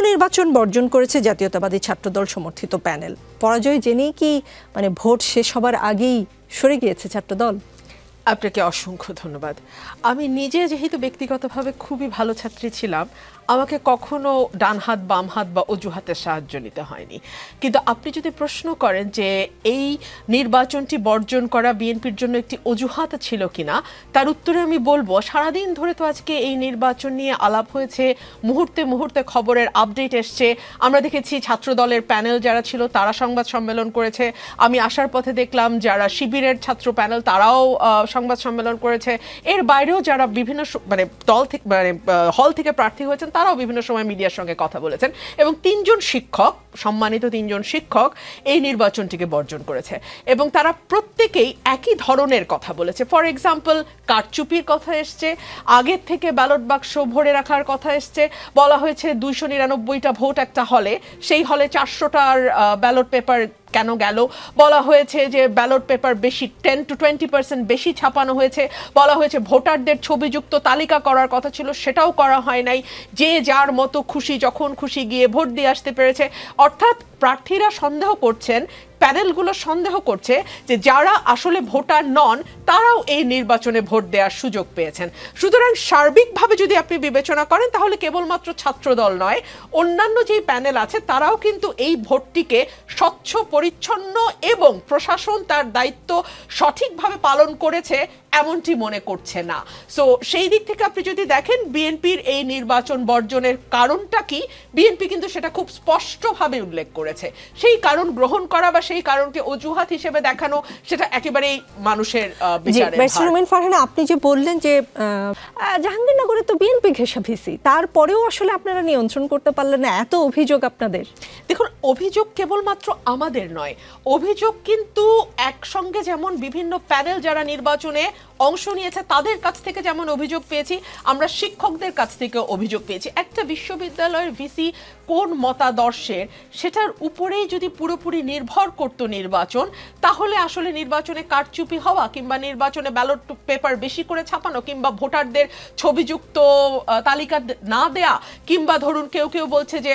নির্বাচন বর্জন করেছে জাতীয়তাবাদী ছাত্রদল সমর্থিত প্যানেল। পরাজয় জেনেই কি মানে ভোট শেষ হবার আগেই সরে গিয়েছে ছাত্রদল? আপনাকে অসংখ্য ধন্যবাদ। আমি নিজে যেহেতু ব্যক্তিগতভাবে খুবই ভালো ছাত্রী ছিলাম, আমাকে কখনো ডান হাত বাম হাত বা অজুহাতের সাহায্য নিতে হয়নি। কিন্তু আপনি যদি প্রশ্ন করেন যে এই নির্বাচনটি বর্জন করা বিএনপির জন্য একটি অজুহাত ছিল কিনা, তার উত্তরে আমি বলবো সারাদিন ধরে তো আজকে এই নির্বাচন নিয়ে আলাপ হয়েছে, মুহূর্তে মুহূর্তে খবরের আপডেট এসছে। আমরা দেখেছি ছাত্র দলের প্যানেল যারা ছিল তারা সংবাদ সম্মেলন করেছে। আমি আসার পথে দেখলাম যারা শিবিরের ছাত্র প্যানেল তারাও সংবাদ সম্মেলন করেছে। এর বাইরেও যারা বিভিন্ন মানে দল থেকে মানে হল থেকে প্রার্থী হয়েছেন তারাও বিভিন্ন সময় মিডিয়ার সঙ্গে কথা বলেছেন এবং সম্মানিত তিনজন শিক্ষক এই নির্বাচনটিকে বর্জন করেছে এবং তারা প্রত্যেকেই একই ধরনের কথা বলেছে। ফর এক্সাম্পল, কারচুপির কথা এসছে, আগের থেকে ব্যালট বাক্স ভরে রাখার কথা এসছে, বলা হয়েছে 299টা ভোট একটা হলে, সেই হলে 400টার ব্যালট পেপার কেন গেল, বলা হয়েছে যে ব্যালট পেপার বেশি 10 to 20% বেশি ছাপানো হয়েছে, বলা হয়েছে ভোটারদের ছবিযুক্ত তালিকা করার কথা ছিল সেটাও করা হয় নাই, যে যার মতো খুশি যখন খুশি গিয়ে ভোট দিয়ে আসতে পেরেছে। অর্থাৎ প্রার্থীরা সন্দেহ করছেন, প্যানেলগুলো সন্দেহ করছে যে যারা আসলে ভোটার নন তারাও এই নির্বাচনে ভোট দেওয়ার সুযোগ পেয়েছেন। সুতরাং সার্বিকভাবে যদি আপনি বিবেচনা করেন তাহলে কেবলমাত্র ছাত্রদল নয়, অন্যান্য যেই প্যানেল আছে তারাও কিন্তু এই ভোটটিকে স্বচ্ছ পরিচ্ছন্ন এবং প্রশাসন তার দায়িত্ব সঠিকভাবে পালন করেছে এমনটি মনে করছে না। সো সেই দিক থেকে আপনি যদি দেখেন বিএনপির এই নির্বাচন বর্জনের কারণটা কি, বিএনপি কিন্তু সেটা খুব স্পষ্টভাবে উল্লেখ করেছে। সেই কারণ গ্রহণ করা বা সেই কারণকে অজুহাত হিসেবে দেখানো সেটা একেবারেই মানুষের বিচারের ভার। ফারহানা, আপনি যে বললেন যে জাহাঙ্গীরনগরে তো বিএনপি ঘেঁষাঘেঁষি, তারপরেও আসলে আপনারা নিয়ন্ত্রণ করতে পারলেন না, এত অভিযোগ আপনাদের। দেখুন, অভিযোগ কেবলমাত্র আমাদের নয়, অভিযোগ কিন্তু একসঙ্গে যেমন বিভিন্ন প্যানেল যারা নির্বাচনে অংশ নিয়েছে তাদের কাছ থেকে যেমন অভিযোগ পেয়েছি, আমরা শিক্ষকদের কাছ থেকে অভিযোগ পেয়েছি। একটা বিশ্ববিদ্যালয়ের ভিসি কোন মতাদর্শের সেটার উপরেই যদি পুরোপুরি নির্ভর করত নির্বাচন, তাহলে আসলে নির্বাচনে কারচুপি হওয়া কিংবা নির্বাচনে ব্যালট পেপার বেশি করে ছাপানো কিংবা ভোটারদের ছবিযুক্ত তালিকা না দেয়া কিংবা ধরুন কেউ কেউ বলছে যে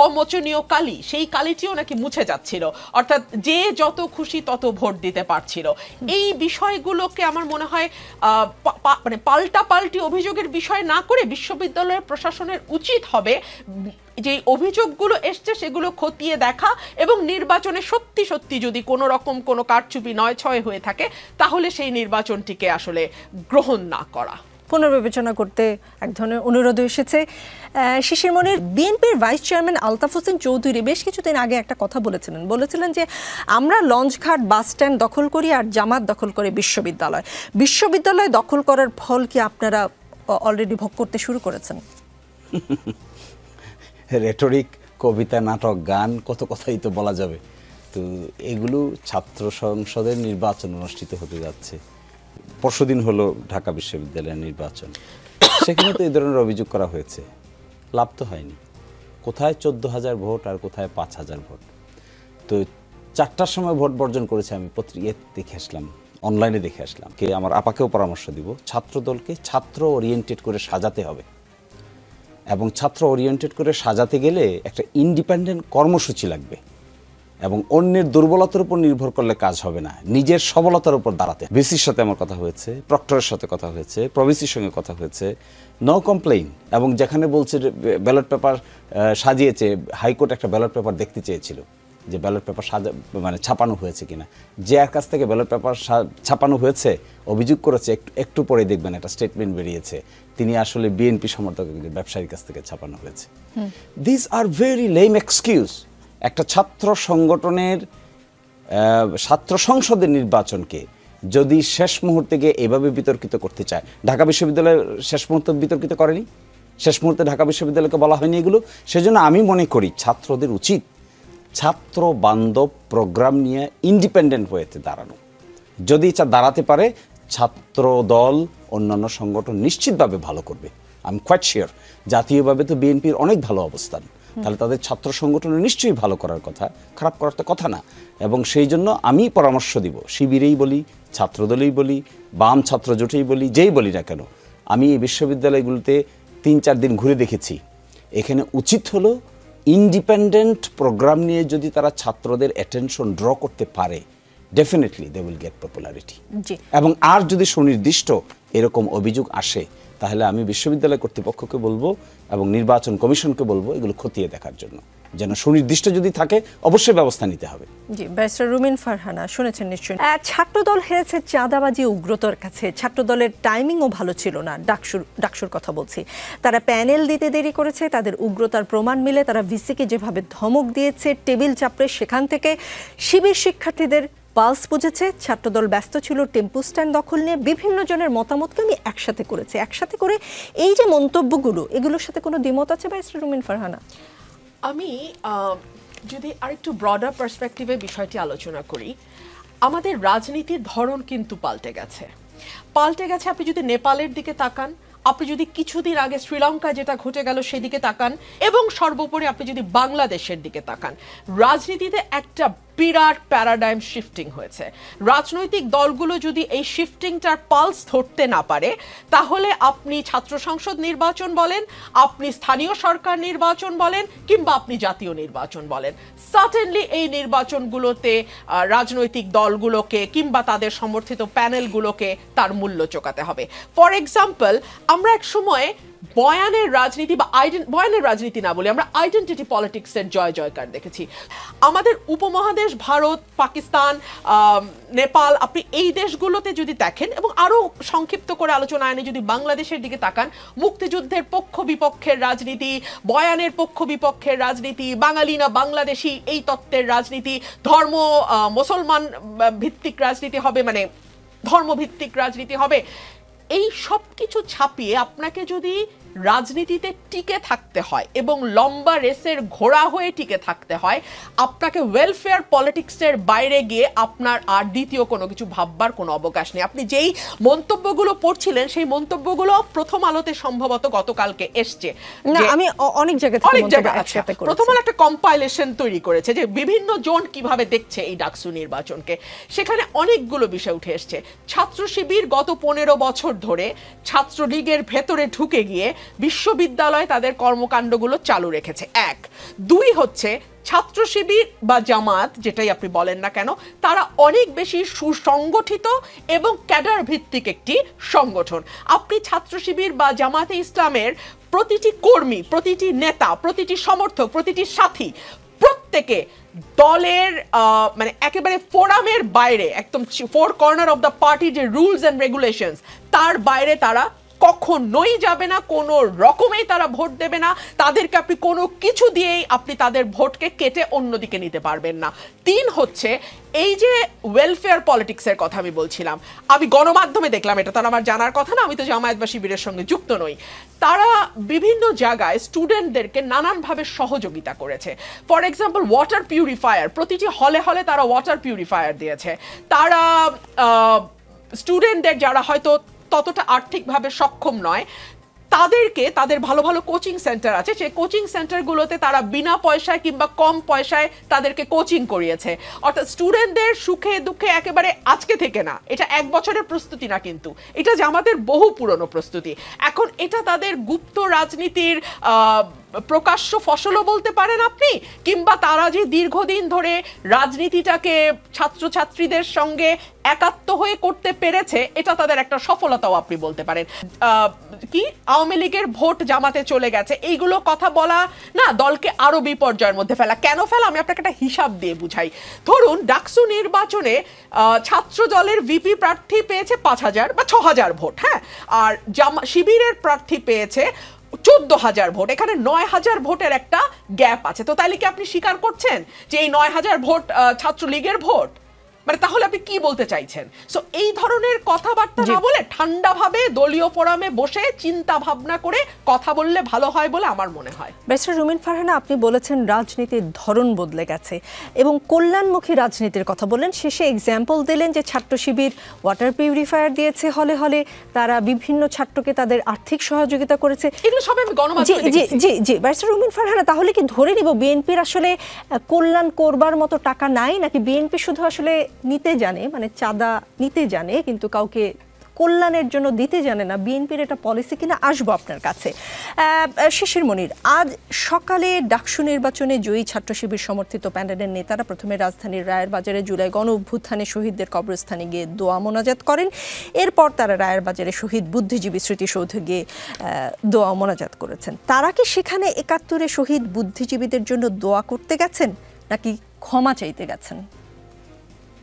অমোচনীয় কালি, সেই কালিটিও নাকি মুছে যাচ্ছিল, অর্থাৎ যে যত খুশি তত ভোট দিতে পারছিল। এই বিষয়গুলোকে আমার মনে হয় মানে পাল্টাপাল্টি অভিযোগের বিষয় না করে বিশ্ববিদ্যালয়ের প্রশাসনের উচিত হবে যে অভিযোগগুলো এসছে সেগুলো খতিয়ে দেখা এবং নির্বাচনে সত্যি সত্যি যদি কোনো রকম কোনো কারচুপি 9-6 হয়ে থাকে তাহলে সেই নির্বাচনটিকে আসলে গ্রহণ না করা, পুনর্বিবেচনা করতে এক ধরনের অনুরোধ এসেছে। শিশির মনির, বিএনপির ভাইস চেয়ারম্যান আলতাফ হোসেন চৌধুরী বেশ কিছুদিন আগে একটা কথা বলেছিলেন যে আমরা লঞ্চঘাট বাস স্ট্যান্ড দখল করি আর জামাত দখল করে বিশ্ববিদ্যালয় দখল করার ফল কি আপনারা অলরেডি ভোগ করতে শুরু করেছেন? রেটরিক, কবিতা, নাটক, গান, কত কথাই তো বলা যাবে। তো এগুলো ছাত্র সংসদের নির্বাচন অনুষ্ঠিত হতে যাচ্ছে, পরশুদিন হলো ঢাকা বিশ্ববিদ্যালয়ের নির্বাচন, সেখানে তো এই ধরনের অভিযোগ করা হয়েছে, লাভ তো হয়নি। কোথায় 14,000 ভোট আর কোথায় 5,000 ভোট। তো 4টার সময় ভোট বর্জন করেছে, আমি পত্রিকায় দেখে আসলাম, অনলাইনে দেখে আসলাম। আমার আপাকেও পরামর্শ দিব, ছাত্রদলকে ছাত্র ওরিয়েন্টেড করে সাজাতে হবে এবং ছাত্র ওরিয়েন্টেড করে সাজাতে গেলে একটা ইন্ডিপেন্ডেন্ট কর্মসূচি লাগবে এবং অন্যের দুর্বলতার উপর নির্ভর করলে কাজ হবে না, নিজের সবলতার উপর দাঁড়াতে। ভিসির সাথে আমার কথা হয়েছে, প্রক্টরের সাথে কথা হয়েছে, প্রভিসির সঙ্গে কথা হয়েছে, নো কমপ্লেইন। এবং যেখানে বলছে ব্যালট পেপার সাজিয়েছে, হাইকোর্ট একটা ব্যালট পেপার দেখতে চেয়েছিল যে ব্যালট পেপার মানে ছাপানো হয়েছে কিনা, যার কাছ থেকে ব্যালট পেপার ছাপানো হয়েছে অভিযোগ করেছে, একটু পরে দেখবেন একটা স্টেটমেন্ট বেরিয়েছে তিনি আসলে বিএনপি সমর্থক ব্যবসায়ীর কাছ থেকে ছাপানো হয়েছে। This are very lame excuse. একটা ছাত্র সংগঠনের ছাত্র সংসদের নির্বাচনকে যদি শেষ মুহূর্তে গিয়ে এভাবে বিতর্কিত করতে চায়, ঢাকা বিশ্ববিদ্যালয় শেষ মুহূর্তে বিতর্কিত করেনি, শেষ মুহূর্তে ঢাকা বিশ্ববিদ্যালয়কে বলা হয়নি এগুলো। সেজন্য আমি মনে করি ছাত্রদের উচিত ছাত্র বান্ধব প্রোগ্রাম নিয়ে ইন্ডিপেন্ডেন্ট হয়েতে দাঁড়ানো। যদি দাঁড়াতে পারে ছাত্র দল অন্যান্য সংগঠন নিশ্চিতভাবে ভালো করবে, আমি কোয়াইট শিওর। জাতীয়ভাবে তো বিএনপির অনেক ভালো অবস্থান, তাহলে তাদের ছাত্র সংগঠনের নিশ্চয়ই ভালো করার কথা, খারাপ করার তো কথা না। এবং সেই জন্য আমি পরামর্শ দিব, শিবিরেই বলি, ছাত্রদলেই বলি, বাম ছাত্র জোটেই বলি, যেই বলি না কেন, আমি এই বিশ্ববিদ্যালয়গুলোতে 3-4 দিন ঘুরে দেখেছি। এখানে উচিত হলো ইন্ডিপেন্ডেন্ট প্রোগ্রাম নিয়ে যদি তারা ছাত্রদের অ্যাটেনশন ড্র করতে পারে, definitely they will get popularity. এবং আর যদি সুনির্দিষ্ট এরকম অভিযোগ আসে, তাহলে আমি বিশ্ববিদ্যালয় কর্তৃপক্ষকে বলবো এবং নির্বাচন কমিশনকে বলবো এগুলো খতিয়ে দেখার জন্য, যেন সুনির্দিষ্ট যদি থাকে অবশ্যই ব্যবস্থা নিতে হবে। জি, ব্যারিস্টার রুমিন ফারহানা, শুনেছেন নিশ্চয়ই। ছাত্রদল হেরেছে চাঁদাবাজি উগ্রতার কাছে। ছাত্রদলের টাইমিংও ভালো ছিল না। ডাকসুর কথা বলছি, তারা প্যানেল দিতে দেরি করেছে, তাদের উগ্রতার প্রমাণ মিলে তারা ভিসিকে যেভাবে ধমক দিয়েছে, টেবিল চাপড়ে, সেখান থেকে শিবির শিক্ষার্থীদের পালস বুঝেছে। ছাত্রদল ব্যস্ত ছিল টেম্পু স্ট্যান্ড দখল নিয়ে। বিভিন্ন জনের মতামতকে আমি একসাথে করেছি। একসাথে করে এই যে মন্তব্যগুলো, এগুলোর সাথে কোনো দ্বিমত আছে ব্যারিস্টার রুমিন ফারহানা? আমি যদি আরেকটু ব্রডার পার্সপেক্টিভে বিষয়টি আলোচনা করি, আমাদের রাজনীতির ধরন কিন্তু পাল্টে গেছে। আপনি যদি নেপালের দিকে তাকান, আপনি যদি কিছুদিন আগে শ্রীলঙ্কায় যেটা ঘটে গেল সেদিকে তাকান, এবং সর্বোপরি আপনি যদি বাংলাদেশের দিকে তাকান, রাজনীতিতে একটা বিরাট প্যারাডাইম শিফটিং হয়েছে। রাজনৈতিক দলগুলো যদি এই শিফটিংটার পালস ধরতে না পারে, তাহলে আপনি ছাত্র সংসদ নির্বাচন বলেন, আপনি স্থানীয় সরকার নির্বাচন বলেন, কিংবা আপনি জাতীয় নির্বাচন বলেন, সার্টেনলি এই নির্বাচনগুলোতে রাজনৈতিক দলগুলোকে কিংবা তাদের সমর্থিত প্যানেলগুলোকে তার মূল্য চোকাতে হবে। ফর এক্সাম্পল, আমরা এক সময় বয়ানের রাজনীতি বা বয়ানের রাজনীতি না বলে আমরা আইডেন্টিটি পলিটিক্সের জয় জয়কার দেখেছি। আমাদের উপমহাদেশ ভারত, পাকিস্তান, নেপাল, আপনি এই দেশগুলোতে যদি দেখেন, এবং আরো সংক্ষিপ্ত করে আলোচনা আনে যদি বাংলাদেশের দিকে তাকান, মুক্তিযুদ্ধের পক্ষ বিপক্ষের রাজনীতি, বয়ানের পক্ষ বিপক্ষের রাজনীতি, বাঙালি না বাংলাদেশি এই তত্ত্বের রাজনীতি, ধর্ম মুসলমান ভিত্তিক রাজনীতি হবে, মানে ধর্মভিত্তিক রাজনীতি হবে। এই সব কিছু ছাপিয়ে আপনাকে যদি রাজনীতিতে টিকে থাকতে হয় এবং লম্বা রেসের ঘোড়া হয়ে টিকে থাকতে হয়, আপনাকে ওয়েলফেয়ার পলিটিক্সের বাইরে গিয়ে আপনার আর দ্বিতীয় কোনো কিছু ভাববার কোনো অবকাশ নেই। আপনি যেই মন্তব্যগুলো পড়ছিলেন, সেই মন্তব্যগুলো প্রথম আলোতে সম্ভবত গতকালকে এসছে। না, আমি অনেক জায়গায় একসাথে প্রথম আলো একটা কম্পাইলেশন তৈরি করেছে যে বিভিন্ন জন কিভাবে দেখছে এই ডাকসু নির্বাচনকে। সেখানে অনেকগুলো বিষয় উঠে এসছে। ছাত্র শিবির গত 15 বছর ধরে ছাত্রলীগের ভেতরে ঢুকে গিয়ে বিশ্ববিদ্যালয়ে তাদের কর্মকাণ্ডগুলো চালু রেখেছে, 1। 2 হচ্ছে ছাত্র শিবির বা জামাত, যেটাই আপনি বলেন না কেন, তারা অনেক বেশি সুসংগঠিত এবং ক্যাডার ভিত্তিক একটি সংগঠন। আপনি ছাত্র শিবির বা জামাতে ইসলামের প্রতিটি কর্মী, প্রতিটি নেতা, প্রতিটি সমর্থক, প্রতিটি সাথী, প্রত্যেকে দলের মানে একেবারে ফোরামের বাইরে, একদম four corner of the party যে রুলস এন্ড রেগুলেশনস, তার বাইরে তারা কখনোই যাবে না, কোনো রকমেই তারা ভোট দেবে না। তাদেরকে আপনি কোনো কিছু দিয়েই আপনি তাদের ভোটকে কেটে অন্যদিকে নিতে পারবেন না। 3 হচ্ছে এই যে ওয়েলফেয়ার পলিটিক্সের কথা আমি বলছিলাম, আমি গণমাধ্যমে দেখলাম, এটা তো আমার জানার কথা না, আমি তো জামায়াত বা শিবিরের সঙ্গে যুক্ত নই। তারা বিভিন্ন জায়গায় স্টুডেন্টদেরকে নানানভাবে সহযোগিতা করেছে। ফর এক্সাম্পল, ওয়াটার পিউরিফায়ার, প্রতিটি হলে হলে তারা ওয়াটার পিউরিফায়ার দিয়েছে। তারা স্টুডেন্টদের যারা হয়তো ততটা আর্থিকভাবে সক্ষম নয়, তাদেরকে, তাদের ভালো ভালো কোচিং সেন্টার আছে, সেই কোচিং সেন্টারগুলোতে তারা বিনা পয়সায় কিংবা কম পয়সায় তাদেরকে কোচিং করিয়েছে। অর্থাৎ স্টুডেন্টদের সুখে দুঃখে একেবারে আজকে থেকে না, এটা 1 বছরের প্রস্তুতি না, কিন্তু এটা যে আমাদের বহু পুরনো প্রস্তুতি। এখন এটা তাদের গুপ্ত রাজনীতির প্রকাশ্য ফসলও বলতে পারেন আপনি, কিংবা তারা যে দীর্ঘদিন ধরে রাজনীতিটাকে ছাত্রছাত্রীদের সঙ্গে একাত্ম হয়ে করতে পেরেছে, এটা তাদের একটা সফলতাও আপনি বলতে পারেন। কি আওয়ামী লীগের ভোট জামাতে চলে গেছে, এইগুলো কথা বলা না দলকে আরো বিপর্যয়ের মধ্যে ফেলা। কেন ফেলা, আমি আপনাকে একটা হিসাব দিয়ে বুঝাই। ধরুন ডাকসু নির্বাচনে ছাত্র দলের ভিপি প্রার্থী পেয়েছে 5000 বা 6000 ভোট, হ্যাঁ, আর শিবিরের প্রার্থী পেয়েছে 14,000 ভোট। এখানে 9,000 ভোটের একটা গ্যাপ আছে। তো তাইলে কি আপনি স্বীকার করছেন যে এই 9,000 ভোট ছাত্রলীগের ভোট? মানে তাহলে আপনি কি বলতে চাইছেন? সো এই ধরনের কথাবার্তা না বলে ঠান্ডাভাবে দলীয় ফোরামে বসে চিন্তা ভাবনা করে কথা বললে ভালো হয় বলে আমার মনে হয়। ব্যারিস্টার রুমিন ফারহানা, আপনি বলেছেন রাজনীতির ধরন বদলে গেছে এবং কল্যাণমুখী রাজনীতির কথা বললেন। শেষে এক্সাম্পল দিলেন যে ছাত্র শিবির ওয়াটার পিউরিফায়ার দিয়েছে হলে হলে, তারা বিভিন্ন ছাত্রকে তাদের আর্থিক সহযোগিতা করেছে। এগুলো সব আমি গণমাধ্যমে দেখেছি। জি জি, ব্যারিস্টার রুমিন ফারহানা, তাহলে কি ধরে নিব বিএনপির আসলে কল্যাণ করবার মতো টাকা নাই, নাকি বিএনপি শুধু আসলে নিতে জানে, মানে চাঁদা নিতে জানে কিন্তু কাউকে কল্যাণের জন্য দিতে জানে না, বিএনপির এটা পলিসি কিনা, আসবো আপনার কাছে। শিশির মনির, আজ সকালে ডাকসু নির্বাচনে জয়ী ছাত্র শিবির সমর্থিত প্যানেলের নেতারা প্রথমে রাজধানীর রায়ের বাজারে জুলাই গণ অভ্যুত্থানে শহীদদের কবরস্থানে গিয়ে দোয়া মোনাজাত করেন। এরপর তারা রায়ের বাজারে শহীদ বুদ্ধিজীবী স্মৃতিসৌধে গিয়ে দোয়া মোনাজাত করেছেন। তারা কি সেখানে ৭১-এ শহীদ বুদ্ধিজীবীদের জন্য দোয়া করতে গেছেন নাকি ক্ষমা চাইতে গেছেন?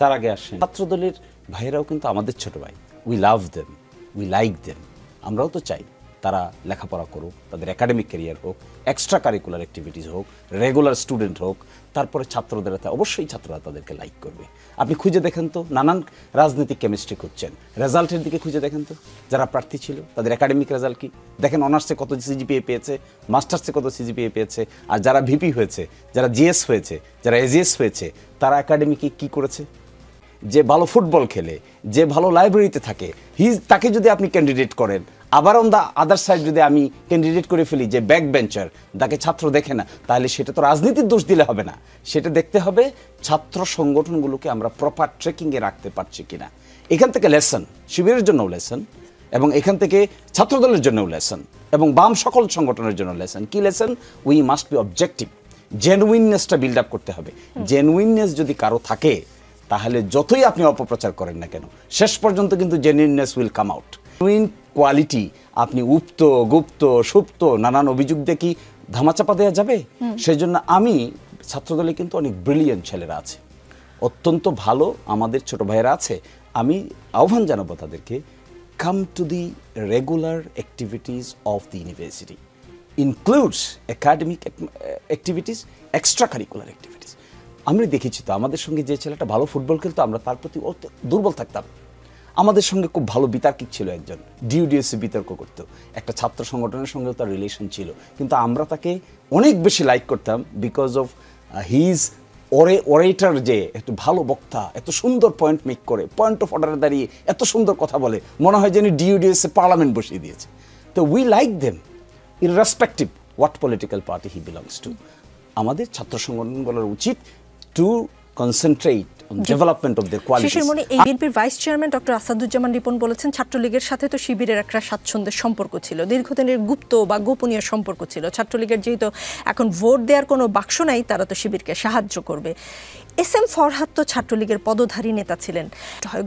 তার আগে আসেন, ছাত্রদলের ভাইয়েরাও কিন্তু আমাদের ছোট ভাই। We love them, we like them. আমরাও তো চাই তারা লেখাপড়া করুক, তাদের একাডেমিক ক্যারিয়ার হোক, এক্সট্রা কারিকুলার অ্যাক্টিভিটিস হোক, রেগুলার স্টুডেন্ট হোক। তারপরে ছাত্রদের অবশ্যই ছাত্ররা তাদেরকে লাইক করবে। আপনি খুঁজে দেখেন তো, নানান রাজনৈতিক কেমিস্ট্রি খুঁজছেন, রেজাল্টের দিকে খুঁজে দেখেন তো, যারা প্রার্থী ছিল তাদের একাডেমিক রেজাল্ট কি দেখেন, অনার্সে কত সিজিপিএ পেয়েছে, মাস্টার্সে কত সিজিপিএ পেয়েছে, আর যারা ভিপি হয়েছে, যারা জিএস হয়েছে, যারা এজিএস হয়েছে, তারা একাডেমিকে কি করেছে। যে ভালো ফুটবল খেলে, যে ভালো লাইব্রেরিতে থাকে, তাকে যদি আপনি ক্যান্ডিডেট করেন, আবার অন দ্য আদার সাইড যদি আমি ক্যান্ডিডেট করে ফেলি যে ব্যাক বেঞ্চার, তাকে ছাত্র দেখে না, তাহলে সেটা তো রাজনীতির দোষ দিলে হবে না। সেটা দেখতে হবে ছাত্র সংগঠনগুলোকে আমরা প্রপার ট্রেকিংয়ে রাখতে পারছি কিনা। এখান থেকে লেসন, শিবিরের জন্যও লেসন, এবং এখান থেকে ছাত্রদলের জন্যও লেসন, এবং বাম সকল সংগঠনের জন্য লেসন। কি lesson? We must be objective. জেনুইননেসটা বিল্ড আপ করতে হবে। জেনুইননেস যদি কারো থাকে, তাহলে যতই আপনি অপপ্রচার করেন না কেন, শেষ পর্যন্ত কিন্তু genuineness will come out. Genuine quality আপনি উপ্ত, গুপ্ত, সুপ্ত নানান অভিযোগ দিয়ে কি ধামাচাপা দেওয়া যাবে? সেই জন্য আমি ছাত্রদলে কিন্তু অনেক ব্রিলিয়েন্ট ছেলেরা আছে, অত্যন্ত ভালো আমাদের ছোট ভাইয়েরা আছে। আমি আহ্বান জানাবো তাদেরকে, come to the regular activities of the university, includes academic activities, extra curricular activities. আমরা দেখেছি তো, আমাদের সঙ্গে যে ছেলেটা ভালো ফুটবল খেলতো, আমরা তার প্রতি দুর্বল থাকতাম। আমাদের সঙ্গে খুব ভালো বিতার্কিক ছিল একজন, ডিউডিএসসি বিতর্ক করতো, একটা ছাত্র সংগঠনের সঙ্গেও তার রিলেশন ছিল, কিন্তু আমরা তাকে অনেক বেশি লাইক করতাম বিকজ অফ হিজ ওরেটার, যে একটু ভালো বক্তা, এত সুন্দর পয়েন্ট মেক করে, পয়েন্ট অফ অর্ডারে দাঁড়িয়ে এত সুন্দর কথা বলে, মনে হয় যেন ডিউডিএসসি পার্লামেন্ট বসিয়ে দিয়েছে। তো we like them irrespective what political party he belongs to. আমাদের ছাত্র সংগঠনগুলোর উচিত to concentrate on development of their qualities. Shishir Moni, এই বিএনপির vice chairman doctor Asaduzzaman Ripon বলেছেন, ছাত্রলীগের সাথে তো শিবিরের একটা স্বাচ্ছন্দ্যের সম্পর্ক ছিল, দীর্ঘদিনের গুপ্ত বা গোপনীয় সম্পর্ক ছিল। ছাত্রলীগের যেহেতু এখন ভোট দেওয়ার কোনো বাক্স নাই, তারা তো শিবিরকে সাহায্য করবে। এস.এম. ফরহাদ তো ছাত্রলীগের পদধারী নেতা ছিলেন।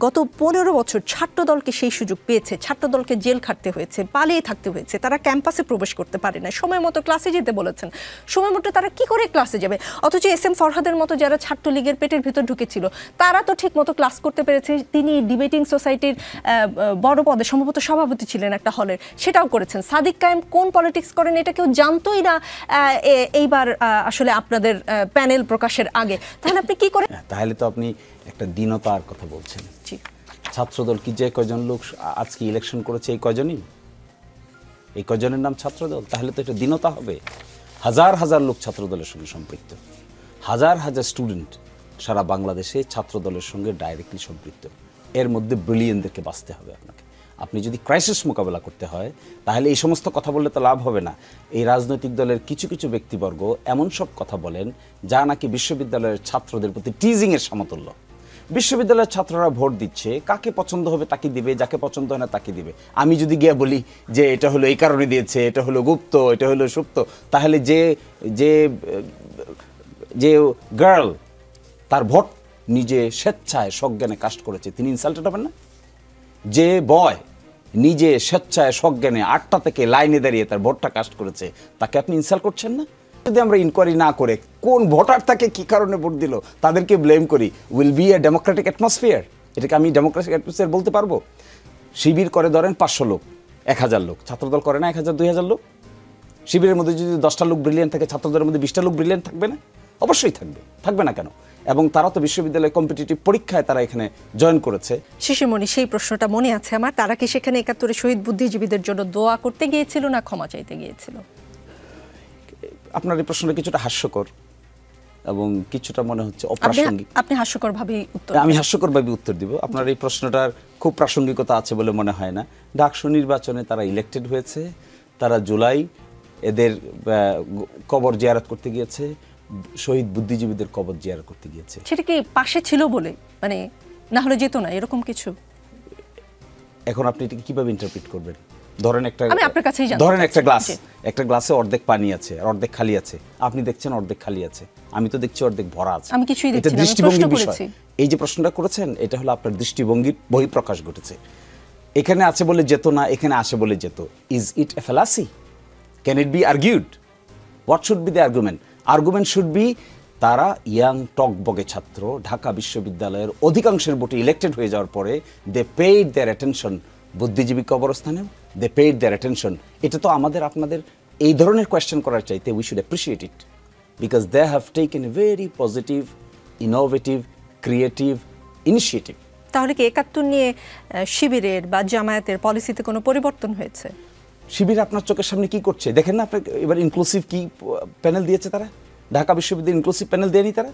গত 15 বছর ছাত্রদলকে সেই সুযোগ পেয়েছে, ছাত্রদলকে জেল খাটতে হয়েছে, পালিয়ে থাকতে হয়েছে, তারা ক্যাম্পাসে প্রবেশ করতে পারে না, সময় মতো ক্লাসে যেতে বলেছেন, সময় মতো তারা কি করে ক্লাসে যাবে? অথচ এস.এম. ফরহাদের মতো যারা ছাত্রলীগের পেটের ভিতর ঢুকেছিল, তারা তো ঠিক মতো ক্লাস করতে পেরেছে। তিনি ডিবেটিং সোসাইটির বড় পদে সম্ভবত সভাপতি ছিলেন একটা হলের, সেটাও করেছেন। সাদিক কায়েম কোন পলিটিক্স করেন এটা কেউ জানতোই না এইবার আসলে আপনাদের প্যানেল প্রকাশের আগে। তাহলে আপনি কি করে? তাহলে তো আপনি একটা দীনতার কথা বলছেন। ছাত্রদল কি যে কয়জন লোক আজকে ইলেকশন করেছে, এই কয়জনই, এই কয়জনের নাম ছাত্রদল? তাহলে তো এটা দীনতা হবে। হাজার হাজার লোক ছাত্রদলের সঙ্গে সম্পৃক্ত, হাজার হাজার স্টুডেন্ট সারা বাংলাদেশে ছাত্রদলের সঙ্গে ডাইরেক্টলি সম্পৃক্ত। এর মধ্যে ব্রিলিয়েন্টদেরকে বাঁচতে হবে আপনাকে। আপনি যদি ক্রাইসিস মোকাবেলা করতে হয়, তাহলে এই সমস্ত কথা বললে তো লাভ হবে না। এই রাজনৈতিক দলের কিছু কিছু ব্যক্তিবর্গ এমন সব কথা বলেন যা নাকি বিশ্ববিদ্যালয়ের ছাত্রদের প্রতি টিজিংয়ের সমতুল্য। বিশ্ববিদ্যালয়ের ছাত্ররা ভোট দিচ্ছে, কাকে পছন্দ হবে তাকে দিবে, যাকে পছন্দ হয় না তাকে দিবে। আমি যদি গিয়ে বলি যে এটা হলো এই কারণে দিয়েছে, এটা হলো গুপ্ত, এটা হলো সুপ্ত, তাহলে যে যে যে গার্ল তার ভোট নিজে স্বেচ্ছায় সজ্ঞানে কাস্ট করেছে, তিনি ইনসাল্টেড হবেন না? যে বয় নিজে স্বেচ্ছায় সজ্ঞানে 8টা থেকে লাইনে দাঁড়িয়ে তার ভোটটা কাস্ট করেছে, তাকে আপনি ইনসাল্ট করছেন না? যদি আমরা ইনকোয়ারি না করে কোন ভোটার তাকে কি কারণে ভোট দিল তাদেরকে ব্লেম করি, will B a democratic atmosphere? এটাকে আমি ডেমোক্রেটিক অ্যাটমসফিয়ার বলতে পারবো? শিবির করে ধরেন 500 লোক, 1000 লোক, ছাত্রদল করে না 1000 2000 লোক। শিবিরের মধ্যে যদি 10টা লোক ব্রিলিয়েন্ট থাকে, ছাত্রদলের মধ্যে 20টা লোক ব্রিলিয়েন্ট থাকবে না? অবশ্যই থাকবে, থাকবে না কেন? এবং তারা তো বিশ্ববিদ্যালয়ে কম্পিটিটিভ পরীক্ষায় তারা এখানে জয়েন করেছে। শিশির মনি, সেই প্রশ্নটা মনে আছে আমার, তারা কি সেখানে 71-এ শহীদ বুদ্ধিজীবীদের জন্য দোয়া করতে গিয়েছিল না ক্ষমা চাইতে গিয়েছিল? আপনার এই প্রশ্নটা কিছুটা হাস্যকর এবং কিছুটা মনে হচ্ছে অপ্রাসঙ্গিক। আপনি হাস্যকরভাবেই উত্তর, আমি হাস্যকরভাবে উত্তর দিব। আপনার এই প্রশ্নটার খুব প্রাসঙ্গিকতা আছে বলে মনে হয় না। ডাকসু নির্বাচনে তারা ইলেক্টেড হয়েছে, তারা জুলাই এদের কবর জিয়ারত করতে গিয়েছে, শহীদ বুদ্ধিজীবীদের কবর জিয়ারত করতে গিয়েছে। সেটা কি পাশে ছিল বলে, মানে না হলে যেত না, এরকম কিছু? এখন আপনি এটাকে কিভাবে ইন্টারপ্রিট করবেন? ধরেন আমি আপনার কাছেই জানতে ধরেন একটা চাচ্ছি। গ্লাস, জি। একটা গ্লাসে অর্ধেক পানি আছে আর অর্ধেক খালি আছে, আপনি দেখছেন অর্ধেক খালি আছে, আমি তো দেখছি অর্ধেক ভরা আছে। আমি কিছুই দেখছি এটা না, আমি দৃষ্টিভঙ্গির প্রশ্ন বিষয়। করেছি। এই যে প্রশ্নটা করেছেন এটা হলো আপনার দৃষ্টিভঙ্গির বহিঃপ্রকাশ ঘটেছে। এখানে আছে বলে যেত না, এখানে আসে বলে যেত। Is it A fallacy? Can it be argued? What should be the argument? Argument should be তারা ইয়াং টকবগে ছাত্র, ঢাকা বিশ্ববিদ্যালয়ের অধিকাংশের ভোটে ইলেক্টেড হয়ে যাওয়ার পরে দে পেইড দেয়ার অ্যাটেনশন বুদ্ধিজীবী কবরস্থানে, দে পেইড দেয়ার অ্যাটেনশন। এটা তো আমাদের আপনাদের এই ধরনের কোয়েশ্চেন করার চাইতে we should appreciate it because they have taken a very positive, innovative, creative initiative. তাহলে কি ৭১ নিয়ে শিবিরের বা জামায়াতের পলিসিতে কোনো পরিবর্তন হয়েছে? শিবির আপনার চোখের সামনে কি করছে দেখেন না? আপনার এবার ইনক্লুসিভ কি প্যানেল দিয়েছে তারা? ঢাকা বিশ্ববিদ্যালয় ইনক্লুসিভ প্যানেল দেয়নি তারা?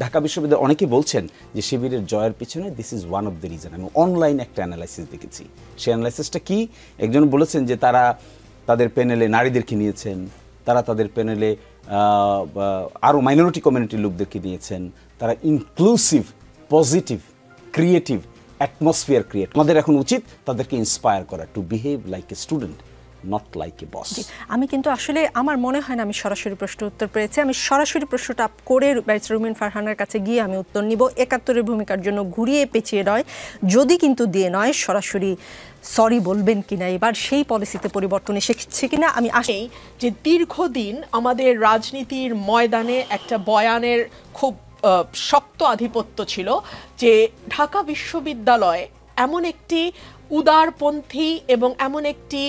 ঢাকা বিশ্ববিদ্যালয় অনেকেই বলছেন যে শিবিরের জয়ের পিছনে this is one of the reason. আমি অনলাইন একটা অ্যানালাইসিস দেখেছি। সেই অ্যানালাইসিসটা কি? একজন বলেছেন যে তারা তাদের প্যানেলে নারীদেরকে নিয়েছেন, তারা তাদের প্যানেলে আরও মাইনরিটি কমিউনিটির লোকদেরকে নিয়েছেন, তারা inclusive, positive, creative atmosphere create. আমাদের এখন উচিত তাদেরকে ইন্সপায়ার করা to behave like a student, not like a boss. আমি কিন্তু আসলে আমার মনে হয় না আমি সরাসরি প্রশ্ন উত্তর পেয়েছি। আমি সরাসরি প্রশ্নটা করে ব্যারিস্টার রুমিন ফারহানার কাছে গিয়ে আমি উত্তর নিব। ৭১-এর ভূমিকার জন্য ঘুরিয়ে পেঁচিয়ে নয়, যদি কিন্তু দিয়ে নয়, সরাসরি সরি বলবেন কিনা, এবার সেই পলিসিতে পরিবর্তন এসেছে কিনা আমি এই যে দীর্ঘদিন আমাদের রাজনীতির ময়দানে একটা বয়ানের খুব শক্ত আধিপত্য ছিল যে ঢাকা বিশ্ববিদ্যালয় এমন একটি উদারপন্থী এবং এমন একটি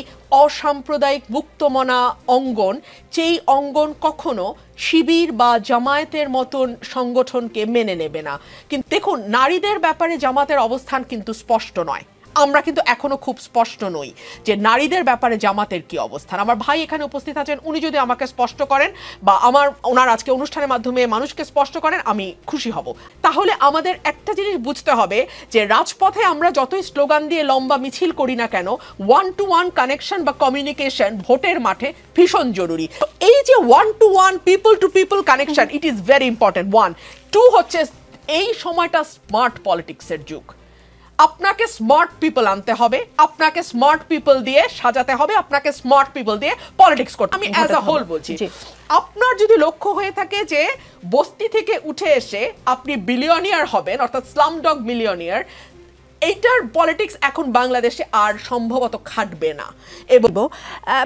অসাম্প্রদায়িক মুক্তমনা অঙ্গন, যেই অঙ্গন কখনো শিবির বা জামায়াতের মতন সংগঠনকে মেনে নেবে না। কিন্তু দেখুন, নারীদের ব্যাপারে জামাতের অবস্থান কিন্তু স্পষ্ট নয়। আমরা কিন্তু এখনো খুব স্পষ্ট নই যে নারীদের ব্যাপারে জামাতের কি অবস্থান। আমার ভাই এখানে উপস্থিত আছেন, উনি যদি আমাকে স্পষ্ট করেন বা ওনার আজকে অনুষ্ঠানের মাধ্যমে মানুষকে স্পষ্ট করেন, আমি খুশি হব। তাহলে আমাদের একটা জিনিস বুঝতে হবে যে রাজপথে আমরা যতই স্লোগান দিয়ে লম্বা মিছিল করি না কেন, ওয়ান টু ওয়ান কানেকশন বা কমিউনিকেশন ভোটের মাঠে ভীষণ জরুরি। এই যে one to one, people to people connection, it is very important. One to হচ্ছে এই সময়টা স্মার্ট পলিটিক্সের যুগ। আপনাকে স্মার্ট পিপল আনতে হবে, আপনাকে স্মার্ট পিপল দিয়ে সাজাতে হবে, আপনাকে স্মার্ট পিপল দিয়ে পলিটিক্স করতে। আমি অ্যাজ আ হোল বলছি, আপনার যদি লক্ষ্য হয়ে থাকে যে বস্তি থেকে উঠে এসে আপনি বিলিয়নিয়ার হবেন, অর্থাৎ স্লামডগ মিলিয়নিয়ার, এইটার পলিটিক্স এখন বাংলাদেশে আর সম্ভবত খাটবে না। এবং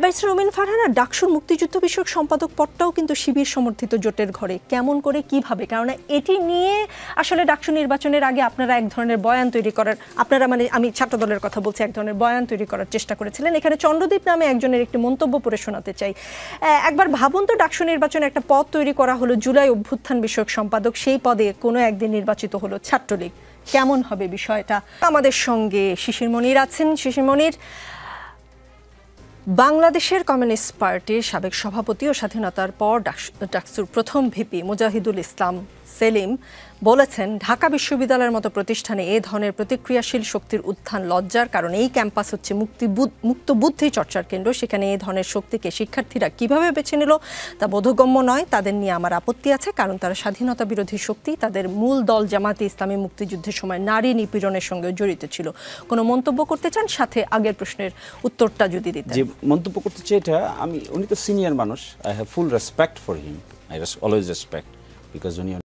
ব্যারিস্টার রুমিন ফারহানা, ডাকসুর মুক্তিযুদ্ধ বিষয়ক সম্পাদক পদটাও কিন্তু শিবির সমর্থিত জোটের ঘরে। কেমন করে, কিভাবে? কারণ এটি নিয়ে আসলে ডাকসু নির্বাচনের আগে আপনারা এক ধরনের বয়ান তৈরি করার, আপনারা মানে আমি ছাত্র দলের কথা বলছি, এক ধরনের বয়ান তৈরি করার চেষ্টা করেছিলেন। এখানে চন্দ্রদীপ নামে একজনের একটি মন্তব্য পড়ে শোনাতে চাই। একবার ভাবুন তো, ডাকসু নির্বাচনে একটা পদ তৈরি করা হলো, জুলাই অভ্যুত্থান বিষয়ক সম্পাদক, সেই পদে কোনো একদিন নির্বাচিত হলো ছাত্রলীগ। কেমন হবে বিষয়টা? আমাদের সঙ্গে শিশির মনির আছেন। শিশির মনির, বাংলাদেশের কমিউনিস্ট পার্টির সাবেক সভাপতি ও স্বাধীনতার পর ডাকসুর প্রথম ভিপি মুজাহিদুল ইসলাম সেলিম বলেছেন, ঢাকা বিশ্ববিদ্যালয়ের মতো প্রতিষ্ঠানে এ ধরনের প্রতিক্রিয়াশীল শক্তির উত্থান লজ্জার, কারণ এই ক্যাম্পাস হচ্ছে মুক্ত বুদ্ধি চর্চার কেন্দ্র। সেখানে এই ধরনের শক্তিকে শিক্ষার্থীরা কিভাবে বেছে নিল তা বোধগম্য নয়। তাদের নিয়ে আমার আপত্তি আছে, কারণ তারা স্বাধীনতা বিরোধী শক্তি। তাদের মূল দল জামাতে ইসলামী মুক্তিযুদ্ধের সময় নারী নিপীড়নের সঙ্গে জড়িত ছিল। কোনো মন্তব্য করতে চান? সাথে আগের প্রশ্নের উত্তরটা যদি দিতেন। যে মন্তব্য করতে চাই এটা, উনি তো সিনিয়র মানুষ, I have full respect for him, I always respect, because উনি